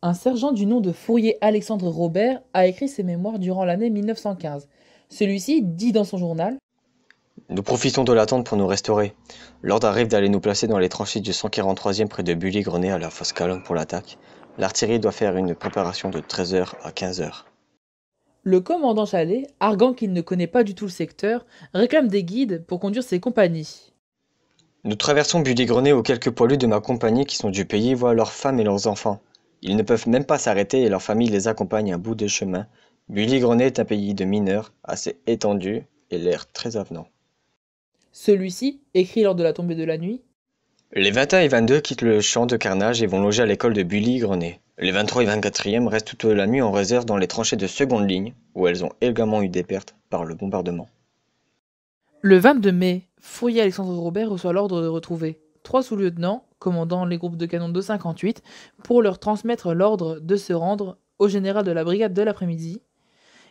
Un sergent du nom de Fourier Alexandre Robert a écrit ses mémoires durant l'année 1915. Celui-ci dit dans son journal: Nous profitons de l'attente pour nous restaurer. L'ordre arrive d'aller nous placer dans les tranchées du 143e près de Bully-Grenet à la fosse Calonne pour l'attaque. L'artillerie doit faire une préparation de 13 h à 15 h. Le commandant Chalais, arguant qu'il ne connaît pas du tout le secteur, réclame des guides pour conduire ses compagnies. Nous traversons Bully-Grenet où quelques poilus de ma compagnie qui sont du pays voient leurs femmes et leurs enfants. Ils ne peuvent même pas s'arrêter et leurs familles les accompagnent un bout de chemin. Bully-Grenet est un pays de mineurs, assez étendu et l'air très avenant. Celui-ci, écrit lors de la tombée de la nuit: Les 21 et 22 quittent le champ de carnage et vont loger à l'école de Bully-Grenet. Les 23 et 24e restent toute la nuit en réserve dans les tranchées de seconde ligne, où elles ont également eu des pertes par le bombardement. Le 22 mai, Fourier Alexandre Robert reçoit l'ordre de retrouver 3 sous-lieutenants, commandant les groupes de canons de 58, pour leur transmettre l'ordre de se rendre au général de la brigade de l'après-midi.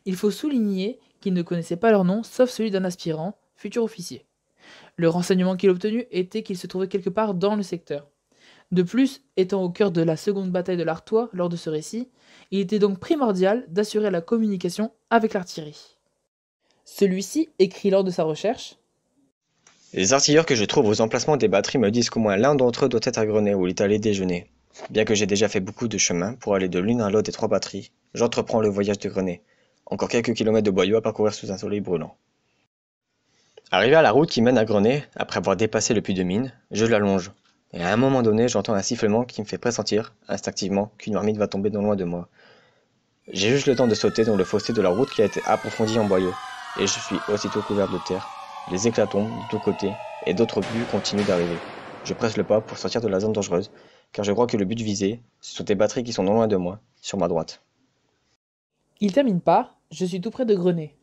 Il faut souligner qu'ils ne connaissaient pas leur nom, sauf celui d'un aspirant, futur officier. Le renseignement qu'il a obtenu était qu'il se trouvait quelque part dans le secteur. De plus, étant au cœur de la seconde bataille de l'Artois lors de ce récit, il était donc primordial d'assurer la communication avec l'artillerie. Celui-ci écrit lors de sa recherche: Les artilleurs que je trouve aux emplacements des batteries me disent qu'au moins l'un d'entre eux doit être à Grenet où il est allé déjeuner. Bien que j'ai déjà fait beaucoup de chemin pour aller de l'une à l'autre des 3 batteries, j'entreprends le voyage de Grenet. Encore quelques kilomètres de boyaux à parcourir sous un soleil brûlant. Arrivé à la route qui mène à Grenet, après avoir dépassé le puits de mine, je l'allonge. Et à un moment donné, j'entends un sifflement qui me fait pressentir, instinctivement, qu'une marmite va tomber non loin de moi. J'ai juste le temps de sauter dans le fossé de la route qui a été approfondi en boyaux, et je suis aussitôt couvert de terre. Les éclats tombent de tous côtés, et d'autres buts continuent d'arriver. Je presse le pas pour sortir de la zone dangereuse, car je crois que le but visé, ce sont des batteries qui sont non loin de moi, sur ma droite. Il termine par: Je suis tout près de Grenet.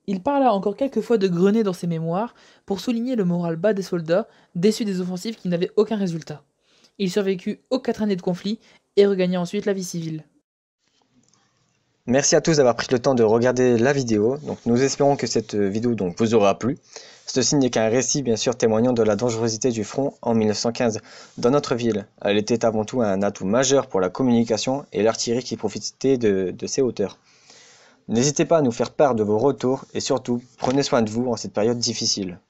Il parla encore quelques fois de Grenet dans ses mémoires pour souligner le moral bas des soldats, déçus des offensives qui n'avaient aucun résultat. Il survécut aux 4 années de conflit et regagna ensuite la vie civile. Merci à tous d'avoir pris le temps de regarder la vidéo. Nous espérons que cette vidéo vous aura plu. Ceci n'est qu'un récit bien sûr témoignant de la dangerosité du front en 1915 dans notre ville. Elle était avant tout un atout majeur pour la communication et l'artillerie qui profitait de ces hauteurs. N'hésitez pas à nous faire part de vos retours et surtout, prenez soin de vous en cette période difficile.